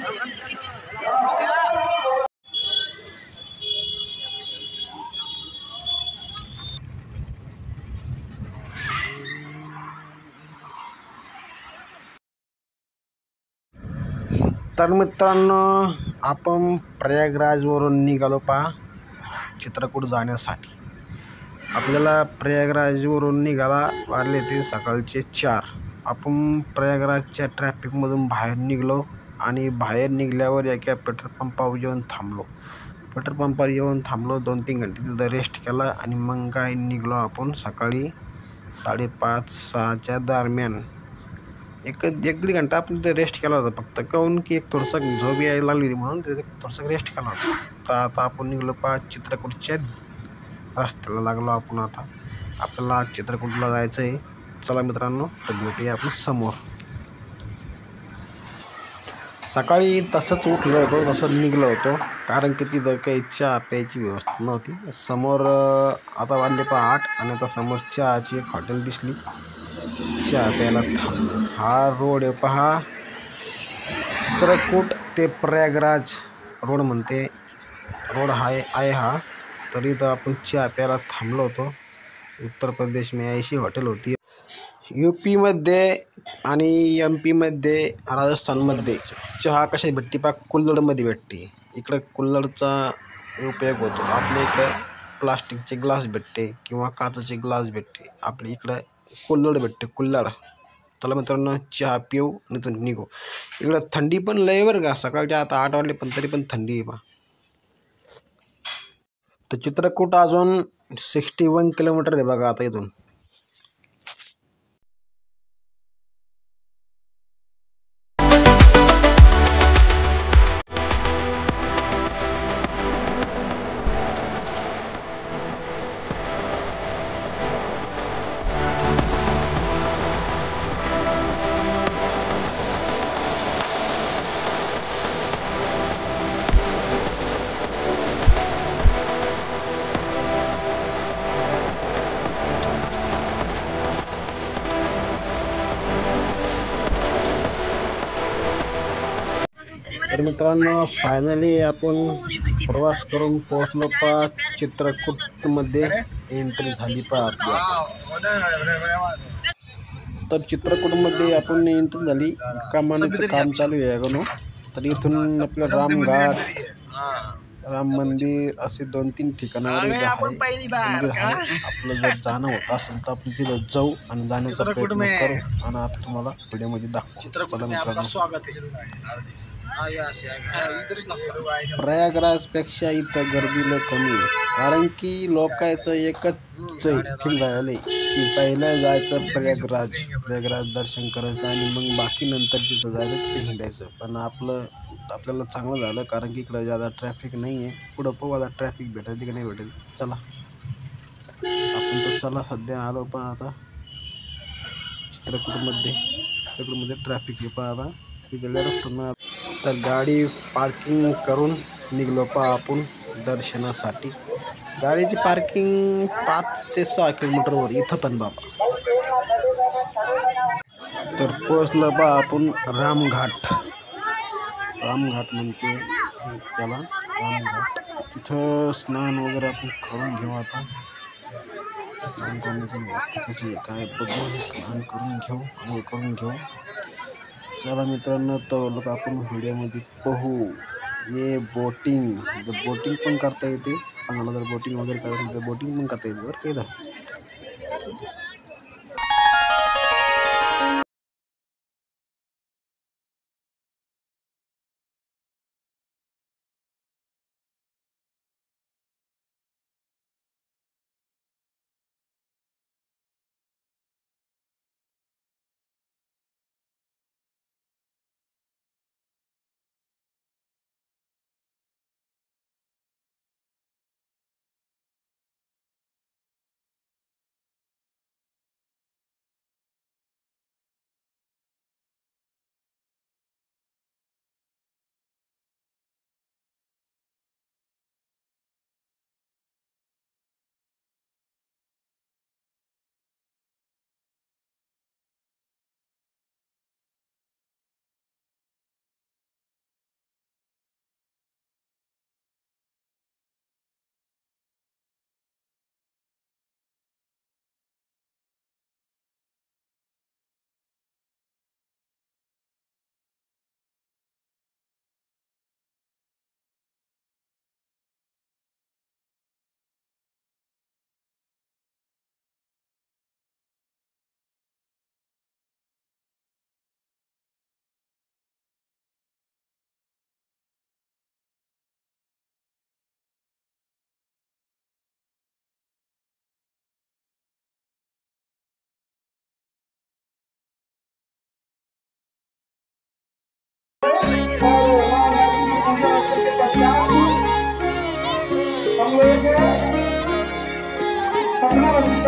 तर मित्रांनो, आपण प्रयागराजवरून निघालो पहा चित्रकूट जाण्यासाठी. आपल्याला प्रयागराजवरून निघाला वाजले ते सकाळचे 4. आपण प्रयागराजच्या ट्रॅफिकमधून बाहेर निघलो आणि बाहेर निघाल्यावर एका पेट्रोल पंपावर येऊन थांबलो. पेट्रोल पंपावर येऊन थांबलो, 2-3 घंटे तिथं रेस्ट केला आणि मग काय निघलो आपण सकाळी 5:30-6च्या दरम्यान. एक दीड घंटा आपण तिथे रेस्ट केला होता फक्त, काहून की एक थोडंसं झोप यायला लागली होती म्हणून तिथे थोडंसं रेस्ट केला होता. तर आता आपण निघलो पहा चित्रकूटच्या रस्त्याला लागलो आपण. आता आपल्याला चित्रकूटला जायचं आहे. चला मित्रांनो, तर भेटूया आपण समोर. सकाळी तसंच उठलो होतो, तसं निघलो होतो, कारण की तिथं काही चहा प्यायची व्यवस्था नव्हती समोर. आता वाजले पहा 8 आणि आता समोर चहाची एक हॉटेल दिसली, चहा प्यायला थांबलो. हा रोड आहे पहा, चित्रकूट ते प्रयागराज रोड म्हणते रोड आहे हा. तर इथं आपण चहा प्यायला थांबलो होतो. उत्तर प्रदेश में ऐशी हॉटेल होती. UP-मध्ये आणि MP-मध्ये, राजस्थानमध्ये चहा कशा भेटते पहा, कुल्हडमध्ये भेटते. इकडं कुल्हडचा उपयोग होतो. आपल्या इकडं प्लास्टिकचे ग्लास भेटते किंवा काचेचे ग्लास भेटते. आपल्या इकडं कुल्हड भेटते, कुल्हड. चला मित्रांनो, चहा पिऊ इथून निघू. इकडं थंडी पण लय बरं का, सकाळच्या आता 8 वाजले पण तरी पण थंडी आहे पहा. तर चित्रकूट अजून 61 किलोमीटर आहे बघा आता इथून. तर मित्रांनो, फायनली आपण प्रवास करून पोहोचलो पहा चित्रकूटमध्ये. एंट्री झाली पहा आपली आता. तर चित्रकूटमध्ये आपण एंट्री झाली. कमानीचं काम चालू आहे गणू. तर इथून आपलं रामघाट, राम मंदिर असे 2-3 ठिकाणावर मंदिर आहे. आपलं जर जाणं होत असेल तर आपण तिथं जाऊ आणि जाण्याचा प्रयत्न करू आणि आपण तुम्हाला व्हिडिओमध्ये दाखवू. चला मित्रांनो, प्रयागराजपेक्षा इथं गर्दी लय कमी आहे, कारण की लोकांचं एकच फिक्स झालं आहे की पहिलं जायचं प्रयागराज दर्शन करायचं आणि मग बाकी नंतर तिथं जायचं, तिथे हिंडायचं. पण आपल्याला चांगलं झालं, कारण की इकडं जादा ट्रॅफिक नाही आहे. पुढं पाहू आता ट्रॅफिक भेटायची की नाही भेटायची. चला आपण तर चला सध्या आलो पण आता चित्रकूटमध्ये ट्रॅफिक आहे पहा आता. तर गाडी पार्किंग करून निघलो पहा आपण दर्शनासाठी. गाडीची पार्किंग 5 ते 6 किलोमीटरवर इथं पण बाबा. तर पोहोचलो पहा आपण रामघाट म्हणते त्याला, रामघाट. तिथं स्नान वगैरे आपण करून घेऊ. आता स्नान करण्याची व्यवस्था कशी काय बघू, स्नान करून घेऊ. चला मित्रांनो, तर लोक आपण व्हिडिओमध्ये पाहू. ये बोटिंग पण करता येते. कोणाला जर बोटिंग वगैरे करायचं तर बोटिंग पण करता येते बरं केलं.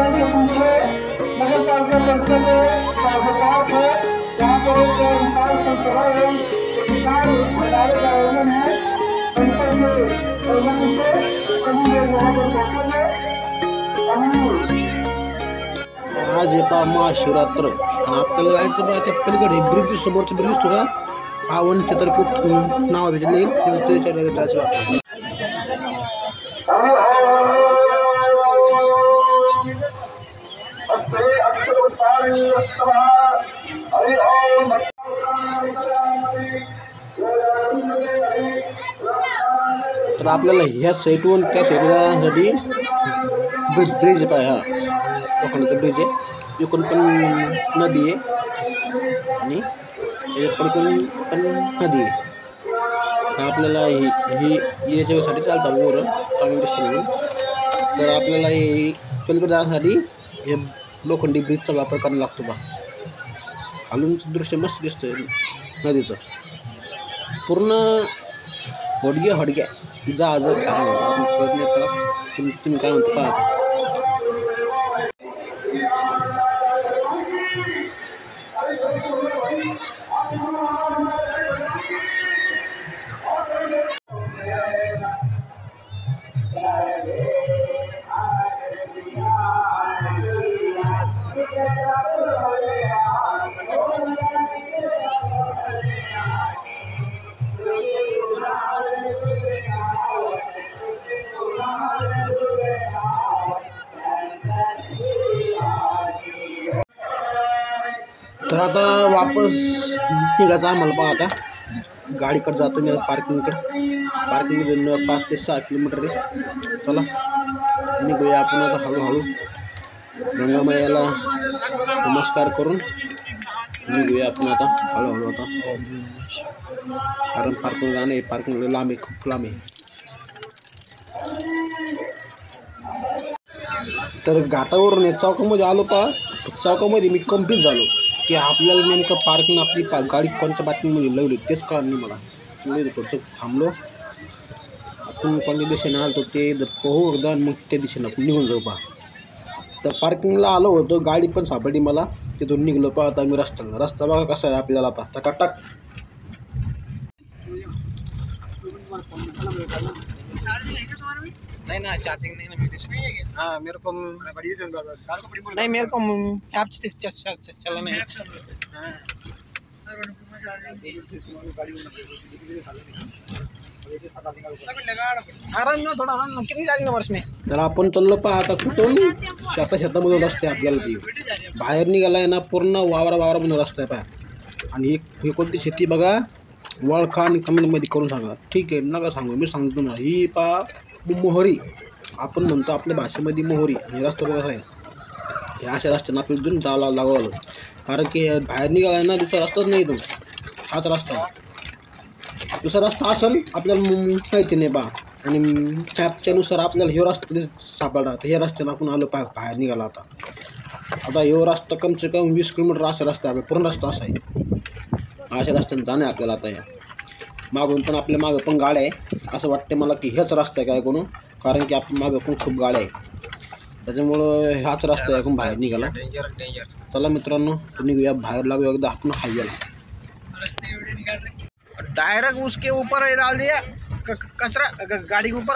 आज येता महाशिवरात्र आणि आपल्याला जायचं बघा त्या पलीकडे ब्रिज समोरचं ब्रिज थोडा पावन छत्रपूर नाव भेटले त्याच्या जायचं. तर आपल्याला ह्या साईडवरून त्या साईडला जाण्यासाठी ब्रिज पाय हा लोखंडाचा ब्रिज आहे. इकडून पण नदी आहे आणि पलीकडून पण नदी आहे. आपल्याला ही याच्यासाठी चालतात वर चांगलं दिसतं म्हणून. तर आपल्याला हे पलीकडे जाण्यासाठी हे लोखंडी ब्रिजचा वापर करावा लागतो बा. खालूनचं दृश्य मस्त दिसतं नदीचं पूर्ण हडग्या जहाज काय म्हणतो तुम्ही काय म्हणतो पाहता. तर आता वापस निघायचं आम्हाला पहा. आता गाडीकडे जातो मी पार्किंगकडे 5 ते 6 किलोमीटर आहे. चला निघूया आपण आता हळूहळू गंगामायाला नमस्कार करून निघूया आपण आता हळूहळू. आता कारण पार्किंग जाणं आहे, पार्किंग लांब आहे, खूप लांब आहे. तर घाटावरून एक चौकामध्ये आलो पहा. चौकामध्ये मी कन्फ्यूज झालो की आपल्याला नेमकं पार्किंग आपली गाडी कोणत्या बातमीमध्ये लावली तेच कळलं नाही मला. पुढचं थांबलो आपण कोणत्या दिशेने आलो ते पोहू एकदा मग त्या दिशेनं आपण निघून जाऊ पहा. तर पार्किंगला आलो होतो, गाडी पण सापडली मला, तिथून निघलो पहा. आता मी रस्ता बघा कसा आहे आपल्याला आता टकाटक. नहीं ना चार्जिंग नहीं ना मेरे. हाँ मेरे को नहीं, मेरे को ऐप चला नहीं. कितनी चार्जिंग वर्ष में. तर आपण चाललो पहा आता कुठून शेतामधून रस्ते आपल्याला ती बाहेर निघालाय ना पूर्ण वावरामधून रस्ता आहे पहा. आणि ही कोणती शेती बघा वळखा आणि कमेंटमध्ये करून सांगा. ठीक आहे नका सांगू, मी सांगतो तुम्हाला. ही पहा मोहरी आपण म्हणतो आपल्या भाषेमध्ये मोहरी. आणि रस्ता बघा आहे हे अशा रस्त्यानं आपल्याला इथून जावं लागावं. कारण की बाहेर निघाला ना दुसरा रस्ताच नाही तो, हाच रस्ता. दुसरा रस्ता असेल आपल्याला माहिती नाही बा. आणि मॅपच्यानुसार आपल्याला ह्यो रस्ता सापडला. तर ह्या रस्त्यानं आपण आलो बाहेर निघाला. आता ह्यो रस्ता कम से कम 20 किलोमीटर असा रस्ता आहे. पूर्ण रस्ता असा आहे. अशा रस्त्यानं जाणं आहे आपल्याला. आता या मागून पण आपल्या मागं पण गाड्या आहे. असं वाटतं मला की हेच रस्ता आहे काय कोण, कारण की आपण मागं पण खूप गाड्या आहे. त्याच्यामुळं हाच रस्ता आहे आपण बाहेर निघाला. चला मित्रांनो निघूया बाहेर, लागू एकदा आपण हायवेला. डायरेक्ट उसके ऊपर डाल दिया कचरा गाड़ी के ऊपर,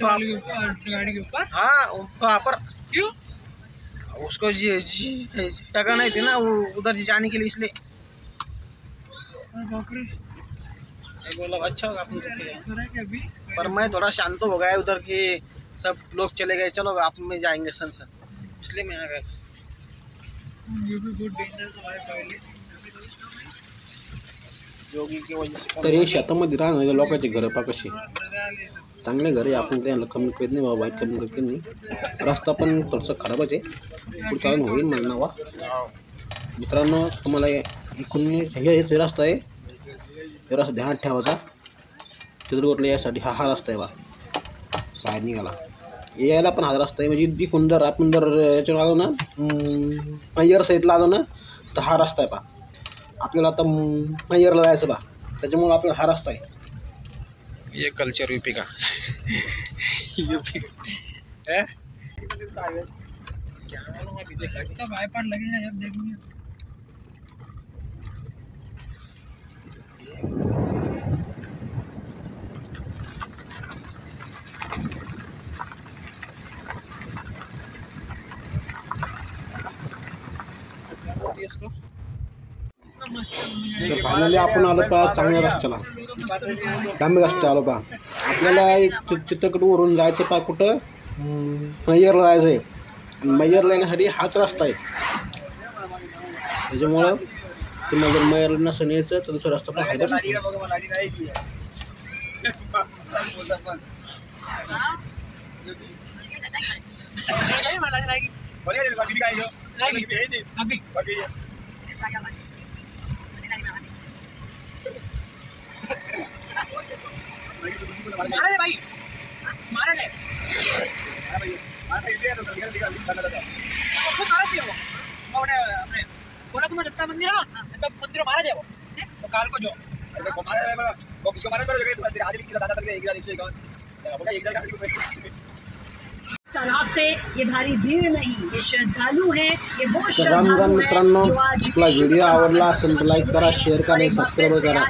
गाड़ी के ऊपर. हाँ वहाँ पर क्यों उसको जगह नहीं थी ना वो उधर जाने के लिए, इसलिए. बोला अच्छा अपन पर मैं थोड़ा शांत हो गया उधर कि सब लोग चले गए, चलो आप में जाएंगे संसद, इसलिए मैं आ गया. तर हे शेतामध्ये राहणारे लोकांचे घरं पा कशी चांगले घर आहे. आपण त्यांना कमी करत नाही बाबा, वाईट कमी करत नाही. रस्ता पण थोडंसं खराबच आहे, पुढच्या वेळी होईल मला नावा. मित्रांनो तुम्हाला इकडून हे रस्ता आहे, हे रस्ता ध्यानात ठेवायचा. चित्रकूटला यासाठी हा रस्ता आहे बा. बाहेर निघाला यायला पण हा रस्ता आहे. म्हणजे इकडून जर आपण जर याच्यावर आलो ना मैयर साईडला आलो ना तर हा रस्ता आहे पा. आपल्याला आता मैयरला जायचं बा, त्याच्यामुळं आपल्याला हा रस्ता आहे. ये कल्चर यूपी का यूपी है. वाईपार लगेगा जब देखेंगे। तर फायनली आपण आलो पा चांगल्या रस्त्याला, लांबी रस्ता आलो पा. आपल्याला एक चित्रकूटवरून जायचं पा कुठं, मैयरला जायचं आहे. आणि मैयरला येण्यासाठी हाच रस्ता आहे. त्याच्यामुळं तुम्हाला जर मैयरला नसेल यायचं तर दुसरा रस्ता पाहायचा. भाई मारा जाए कोल्हापूर दत्ता मंदिर है ना, दत्ता मंदिर मारा जाए वो तो काल को जो तरह से ये भारी भीड़ नहीं, ये श्रद्धालु है, ये वो राम श्रद्धालु मित्रांनो, है जो आज आपला व्हिडिओ आवडला असेल तर लाईक करा, शेअर करा आणि सबस्क्राईब करा.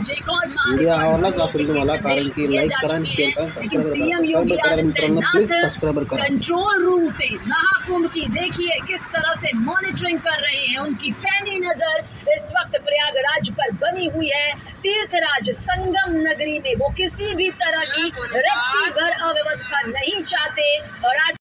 व्हिडिओ आवडलाच असेल तुम्हाला, कारण की लाईक करा आणि शेअर करा, सबस्क्राईब करा. मित्रांनो प्लीज सबस्क्राईब करा. कंट्रोल रूम से महाकुंभ की देखिए किस तरह से मॉनिटरिंग कर रहे हैं. उनकी पैनी नजर इस वक्त प्रयागराज पर बनी हुई है. तीर्थराज संगम नगरी में वो किसी भी तरह की रत्ती भर अव्यवस्था नहीं चाहते और आज